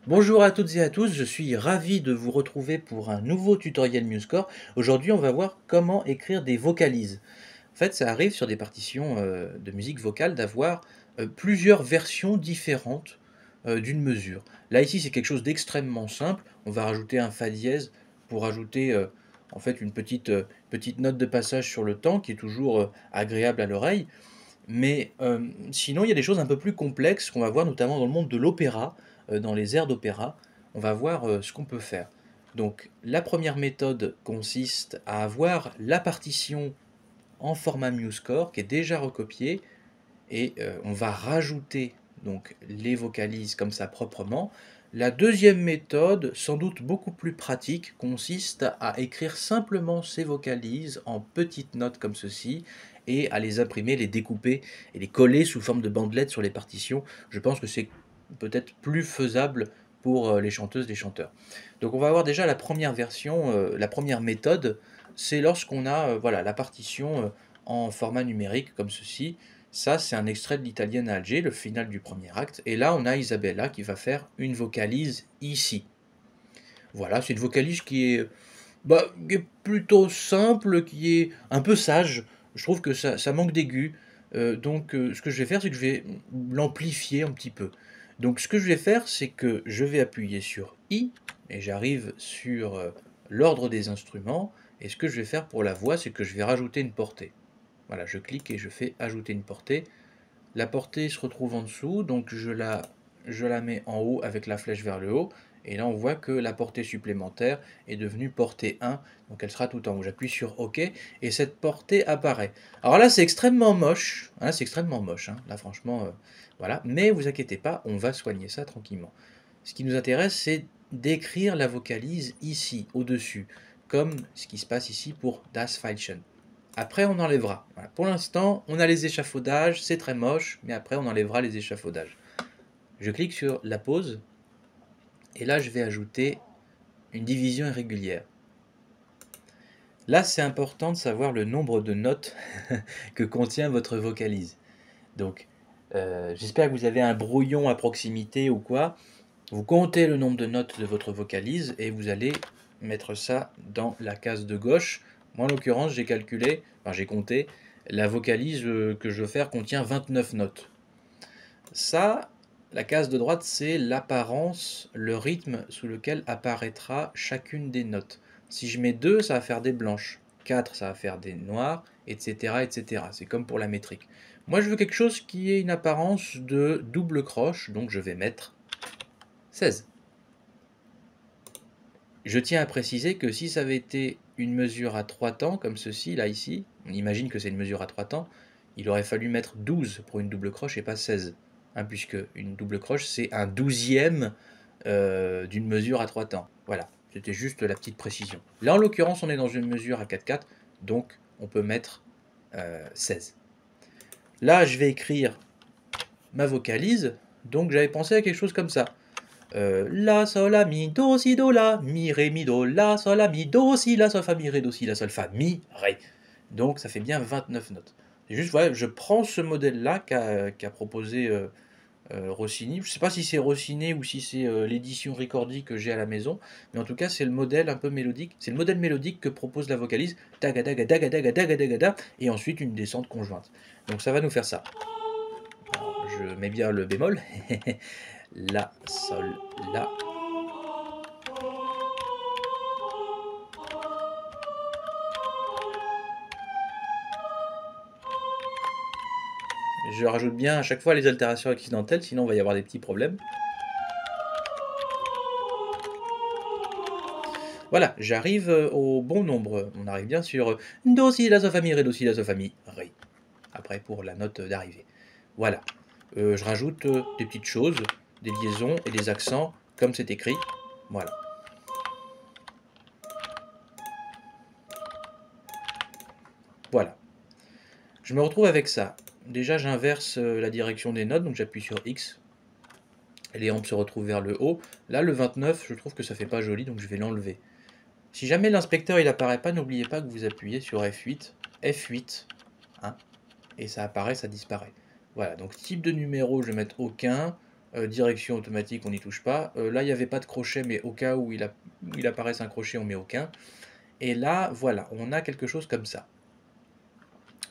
Bonjour à toutes et à tous, je suis ravi de vous retrouver pour un nouveau tutoriel MuseScore. Aujourd'hui, on va voir comment écrire des vocalises. En fait, ça arrive sur des partitions de musique vocale d'avoir plusieurs versions différentes d'une mesure. Là, ici, c'est quelque chose d'extrêmement simple. On va rajouter un fa dièse pour ajouter en fait une petite note de passage sur le temps qui est toujours agréable à l'oreille. Mais sinon, il y a des choses un peu plus complexes qu'on va voir notamment dans le monde de l'opéra, dans les airs d'opéra. On va voir ce qu'on peut faire. Donc, la première méthode consiste à avoir la partition en format MuseScore qui est déjà recopiée et on va rajouter donc les vocalises comme ça proprement. La deuxième méthode, sans doute beaucoup plus pratique, consiste à écrire simplement ces vocalises en petites notes comme ceci et à les imprimer, les découper et les coller sous forme de bandelettes sur les partitions. Je pense que c'est peut-être plus faisable pour les chanteuses, les chanteurs. Donc on va avoir déjà la première version, la première méthode, c'est lorsqu'on a voilà, la partition en format numérique comme ceci. Ça, c'est un extrait de l'Italienne à Alger, le final du premier acte. Et là, on a Isabella qui va faire une vocalise ici. Voilà, c'est une vocalise qui est plutôt simple, qui est un peu sage. Je trouve que ça manque d'aigu. Ce que je vais faire, c'est que je vais l'amplifier un petit peu. Donc, ce que je vais faire, c'est que je vais appuyer sur I et j'arrive sur l'ordre des instruments. Et ce que je vais faire pour la voix, c'est que je vais rajouter une portée. Voilà, je clique et je fais ajouter une portée. La portée se retrouve en dessous, donc je la mets en haut avec la flèche vers le haut. Et là, on voit que la portée supplémentaire est devenue portée 1, donc elle sera tout en haut. J'appuie sur OK et cette portée apparaît. Alors là, c'est extrêmement moche, hein, c'est extrêmement moche, hein. Là franchement, voilà. Mais vous inquiétez pas, on va soigner ça tranquillement. Ce qui nous intéresse, c'est d'écrire la vocalise ici, au-dessus, comme ce qui se passe ici pour Das Feilschen. Après, on enlèvera. Voilà. Pour l'instant, on a les échafaudages, c'est très moche, mais après, on enlèvera les échafaudages. Je clique sur la pause, et là, je vais ajouter une division irrégulière. Là, c'est important de savoir le nombre de notes que contient votre vocalise. Donc, j'espère que vous avez un brouillon à proximité ou quoi. Vous comptez le nombre de notes de votre vocalise et vous allez mettre ça dans la case de gauche. Moi, en l'occurrence, j'ai calculé, enfin j'ai compté, la vocalise que je veux faire contient 29 notes. Ça, la case de droite, c'est l'apparence, le rythme sous lequel apparaîtra chacune des notes. Si je mets 2, ça va faire des blanches. 4, ça va faire des noires, etc. etc. C'est comme pour la métrique. Moi, je veux quelque chose qui ait une apparence de double croche, donc je vais mettre 16. Je tiens à préciser que si ça avait été une mesure à 3 temps, comme ceci, là, ici, on imagine que c'est une mesure à 3 temps, il aurait fallu mettre 12 pour une double croche et pas 16. Hein, puisque une double croche, c'est un douzième d'une mesure à 3 temps. Voilà, c'était juste la petite précision. Là, en l'occurrence, on est dans une mesure à 4/4, donc on peut mettre 16. Là, je vais écrire ma vocalise, donc j'avais pensé à quelque chose comme ça. La, sol, la, mi, do, si, do, la, mi, ré, mi, do, la, sol, la, mi, do, si, la, sol, fa, mi, ré, do, si, la, sol, fa, mi, ré. Donc ça fait bien 29 notes. C'est juste, voilà, je prends ce modèle-là qu'a proposé Rossini. Je ne sais pas si c'est Rossini ou si c'est l'édition Ricordi que j'ai à la maison, mais en tout cas c'est le modèle un peu mélodique. C'est le modèle mélodique que propose la vocalise, daga, daga, daga, daga, daga, daga, daga, et ensuite une descente conjointe. Donc ça va nous faire ça. Alors, je mets bien le bémol. La, sol, la. Je rajoute bien à chaque fois les altérations accidentelles, sinon il va y avoir des petits problèmes. Voilà, j'arrive au bon nombre. On arrive bien sur Do, si, la, sol, fa, mi, ré, do, si, la, sol, fa, mi, ré. Après pour la note d'arrivée. Voilà. Je rajoute des petites choses, des liaisons et des accents, comme c'est écrit. Voilà. Voilà. Je me retrouve avec ça. Déjà, j'inverse la direction des notes, donc j'appuie sur X. Les ampes se retrouvent vers le haut. Là, le 29, je trouve que ça fait pas joli, donc je vais l'enlever. Si jamais l'inspecteur il apparaît pas, n'oubliez pas que vous appuyez sur F8, F8, hein, et ça apparaît, ça disparaît. Voilà, donc type de numéro, je vais mettre aucun, Direction automatique, on n'y touche pas. Là, il n'y avait pas de crochet, mais au cas où il apparaisse un crochet, on met aucun. Et là, voilà, on a quelque chose comme ça.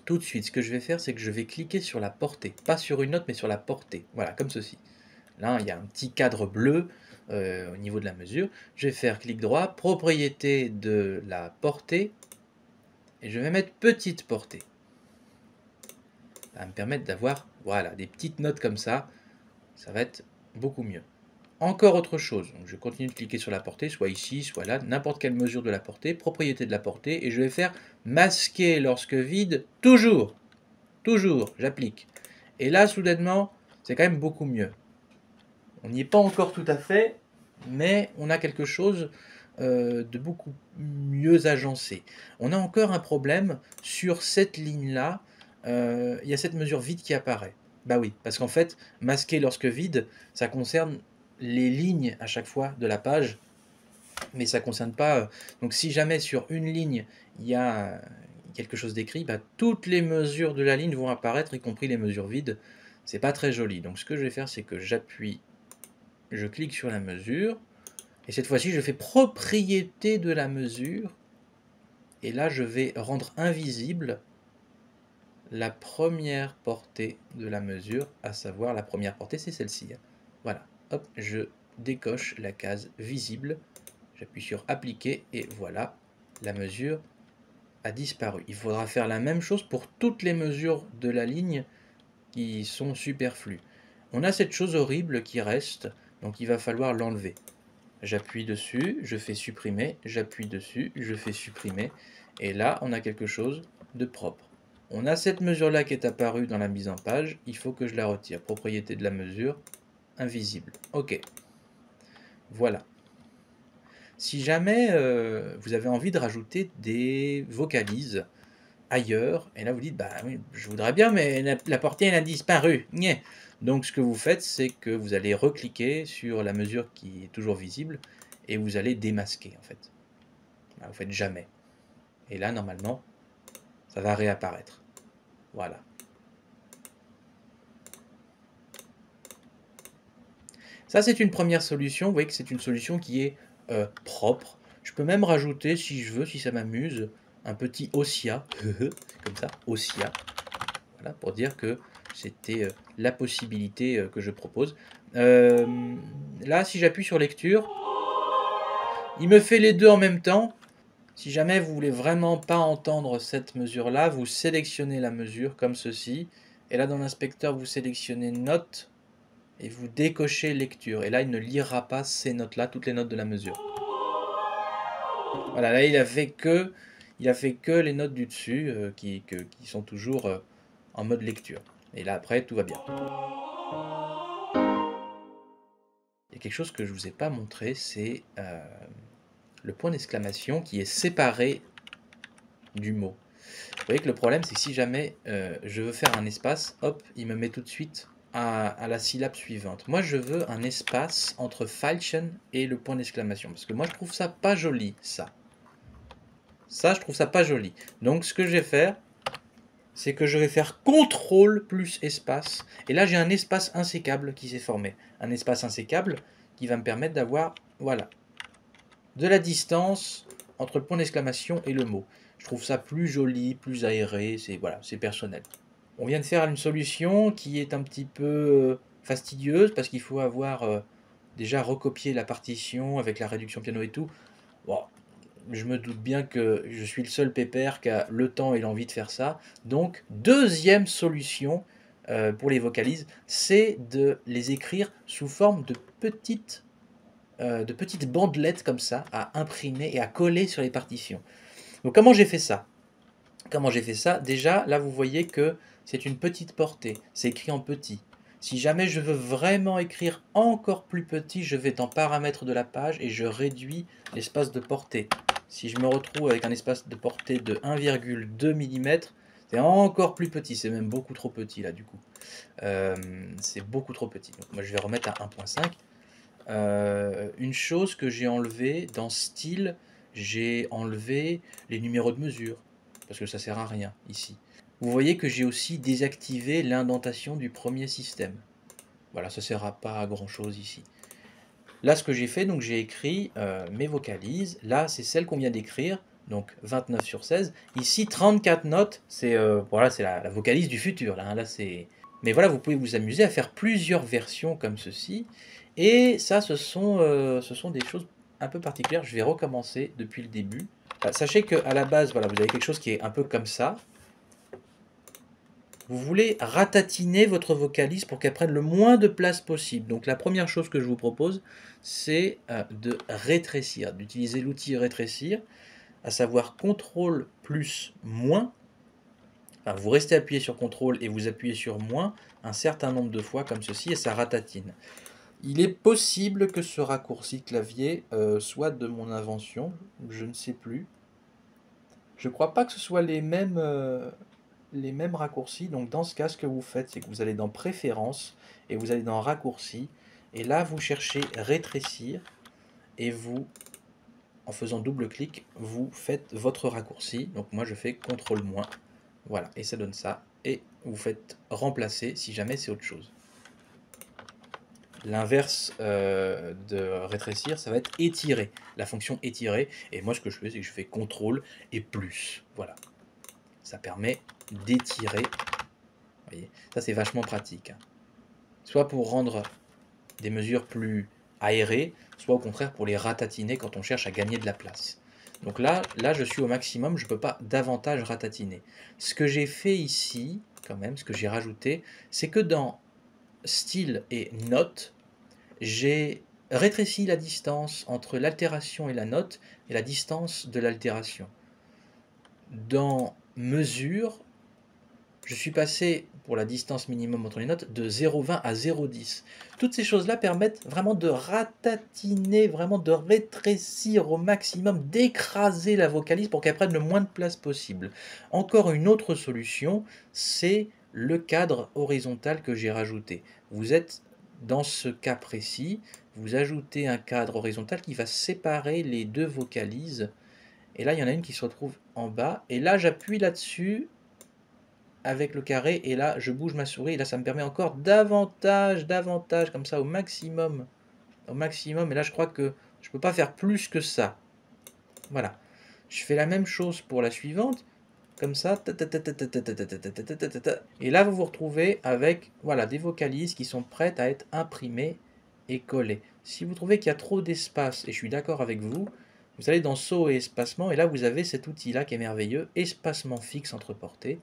Tout de suite, ce que je vais faire, c'est que je vais cliquer sur la portée. Pas sur une note, mais sur la portée. Voilà, comme ceci. Là, il y a un petit cadre bleu au niveau de la mesure. Je vais faire clic droit, propriété de la portée, et je vais mettre petite portée. Ça va me permettre d'avoir voilà, des petites notes comme ça. Ça va être beaucoup mieux. Encore autre chose, donc je continue de cliquer sur la portée, soit ici, soit là, n'importe quelle mesure de la portée, propriété de la portée, et je vais faire masquer lorsque vide, toujours, j'applique. Et là, soudainement, c'est quand même beaucoup mieux. On n'y est pas encore tout à fait, mais on a quelque chose de beaucoup mieux agencé. On a encore un problème sur cette ligne-là, il y a cette mesure vide qui apparaît. Bah oui, parce qu'en fait, masquer lorsque vide, ça concerne les lignes à chaque fois de la page, mais ça ne concerne pas. Donc si jamais sur une ligne il y a quelque chose d'écrit, bah, toutes les mesures de la ligne vont apparaître, y compris les mesures vides. C'est pas très joli. Donc ce que je vais faire, c'est que j'appuie, je clique sur la mesure, et cette fois-ci je fais propriété de la mesure, et là je vais rendre invisible la première portée de la mesure, à savoir la première portée, c'est celle-ci. Voilà, hop, je décoche la case visible, j'appuie sur appliquer et voilà, la mesure a disparu. Il faudra faire la même chose pour toutes les mesures de la ligne qui sont superflues. On a cette chose horrible qui reste, donc il va falloir l'enlever. J'appuie dessus, je fais supprimer, j'appuie dessus, je fais supprimer, et là on a quelque chose de propre. On a cette mesure-là qui est apparue dans la mise en page, il faut que je la retire. Propriété de la mesure, invisible. Ok. Voilà. Si jamais vous avez envie de rajouter des vocalises ailleurs, et là vous dites, bah oui, je voudrais bien, mais la portée elle a disparu. Nyeh. Donc ce que vous faites, c'est que vous allez recliquer sur la mesure qui est toujours visible, et vous allez démasquer en fait. Là, vous faites jamais. Et là, normalement, ça va réapparaître. Voilà. Ça, c'est une première solution. Vous voyez que c'est une solution qui est propre. Je peux même rajouter, si je veux, si ça m'amuse, un petit ossia, comme ça, ossia, voilà, pour dire que c'était la possibilité que je propose. Là, si j'appuie sur lecture, il me fait les deux en même temps. Si jamais vous voulez vraiment pas entendre cette mesure-là, vous sélectionnez la mesure comme ceci. Et là, dans l'inspecteur, vous sélectionnez notes et vous décochez lecture. Et là, il ne lira pas ces notes-là, toutes les notes de la mesure. Voilà, là, il a fait que les notes du dessus qui sont toujours en mode lecture. Et là, après, tout va bien. Il y a quelque chose que je ne vous ai pas montré, c'est le point d'exclamation qui est séparé du mot. Vous voyez que le problème, c'est que si jamais je veux faire un espace, hop, il me met tout de suite à la syllabe suivante. Moi, je veux un espace entre Pfeilchen et le point d'exclamation, parce que moi, je trouve ça pas joli, ça. Ça, je trouve ça pas joli. Donc, ce que je vais faire, c'est que je vais faire CTRL plus espace, et là, j'ai un espace insécable qui s'est formé. Un espace insécable qui va me permettre d'avoir, voilà, de la distance entre le point d'exclamation et le mot. Je trouve ça plus joli, plus aéré, c'est voilà, c'est personnel. On vient de faire une solution qui est un petit peu fastidieuse parce qu'il faut avoir déjà recopié la partition avec la réduction piano et tout. Bon, je me doute bien que je suis le seul pépère qui a le temps et l'envie de faire ça. Donc, deuxième solution pour les vocalises, c'est de les écrire sous forme de petites bandelettes comme ça à imprimer et à coller sur les partitions. Donc comment j'ai fait ça? Déjà, là vous voyez que c'est une petite portée, c'est écrit en petit. Si jamais je veux vraiment écrire encore plus petit, je vais dans paramètres de la page et je réduis l'espace de portée. Si je me retrouve avec un espace de portée de 1,2 mm, c'est encore plus petit, c'est même beaucoup trop petit là du coup. C'est beaucoup trop petit. Donc moi je vais remettre à 1.5. Une chose que j'ai enlevée dans style, j'ai enlevé les numéros de mesure, parce que ça sert à rien ici. Vous voyez que j'ai aussi désactivé l'indentation du premier système. Voilà, ça ne sert pas à grand chose ici. Là, ce que j'ai fait, donc j'ai écrit mes vocalises. Là, c'est celle qu'on vient d'écrire, donc 29 sur 16. Ici, 34 notes, c'est voilà, c'est la vocalise du futur. Là, hein. Là, c'est... Mais voilà, vous pouvez vous amuser à faire plusieurs versions comme ceci. Et ça, ce sont des choses un peu particulières. Je vais recommencer depuis le début. Sachez qu'à la base, voilà, vous avez quelque chose qui est un peu comme ça. Vous voulez ratatiner votre vocalise pour qu'elle prenne le moins de place possible. Donc la première chose que je vous propose, c'est de rétrécir, d'utiliser l'outil rétrécir, à savoir CTRL plus moins. Enfin, vous restez appuyé sur CTRL et vous appuyez sur moins un certain nombre de fois comme ceci et ça ratatine. Il est possible que ce raccourci clavier soit de mon invention, je ne sais plus. Je ne crois pas que ce soit les mêmes raccourcis. Donc dans ce cas, ce que vous faites, c'est que vous allez dans Préférences et vous allez dans Raccourcis. Et là, vous cherchez Rétrécir et vous, en faisant double-clic, vous faites votre raccourci. Donc moi, je fais CTRL-. Voilà, et ça donne ça. Et vous faites Remplacer si jamais c'est autre chose. L'inverse de rétrécir, ça va être étirer, la fonction étirer. Et moi, ce que je fais, c'est que je fais CTRL et plus. Voilà. Ça permet d'étirer. Voyez, ça, c'est vachement pratique. Soit pour rendre des mesures plus aérées, soit au contraire pour les ratatiner quand on cherche à gagner de la place. Donc là je suis au maximum, je ne peux pas davantage ratatiner. Ce que j'ai fait ici, quand même, ce que j'ai rajouté, c'est que dans style et note, j'ai rétréci la distance entre l'altération et la note et la distance de l'altération. Dans mesure, je suis passé, pour la distance minimum entre les notes, de 0,20 à 0,10. Toutes ces choses-là permettent vraiment de ratatiner, vraiment de rétrécir au maximum, d'écraser la vocalise pour qu'elle prenne le moins de place possible. Encore une autre solution, c'est le cadre horizontal que j'ai rajouté. Vous êtes dans ce cas précis, vous ajoutez un cadre horizontal qui va séparer les deux vocalises. Et là, il y en a une qui se retrouve en bas. Et là, j'appuie là-dessus avec le carré, et là je bouge ma souris, et là ça me permet encore davantage, comme ça au maximum, et là je crois que je peux pas faire plus que ça. Voilà, je fais la même chose pour la suivante, comme ça, et là vous vous retrouvez avec, voilà, des vocalises qui sont prêtes à être imprimées et collées. Si vous trouvez qu'il y a trop d'espace, et je suis d'accord avec vous, vous allez dans saut et espacement, et là vous avez cet outil là qui est merveilleux, espacement fixe entre portées.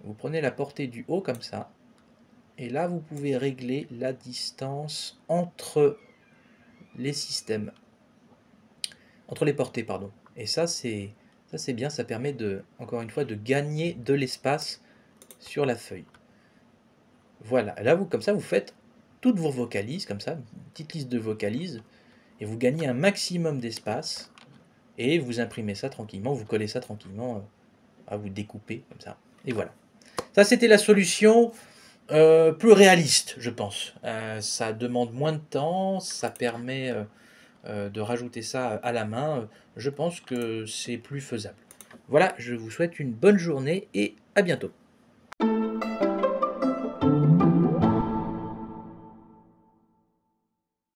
Vous prenez la portée du haut comme ça, et là vous pouvez régler la distance entre les systèmes, entre les portées, pardon. Et ça c'est bien, ça permet de, encore une fois, de gagner de l'espace sur la feuille. Voilà, là vous, comme ça, vous faites toutes vos vocalises, comme ça, une petite liste de vocalises, et vous gagnez un maximum d'espace, et vous imprimez ça tranquillement, vous collez ça tranquillement, à vous découper, comme ça, et voilà. Ça c'était la solution plus réaliste, je pense. Ça demande moins de temps, ça permet de rajouter ça à la main. Je pense que c'est plus faisable. Voilà, je vous souhaite une bonne journée et à bientôt.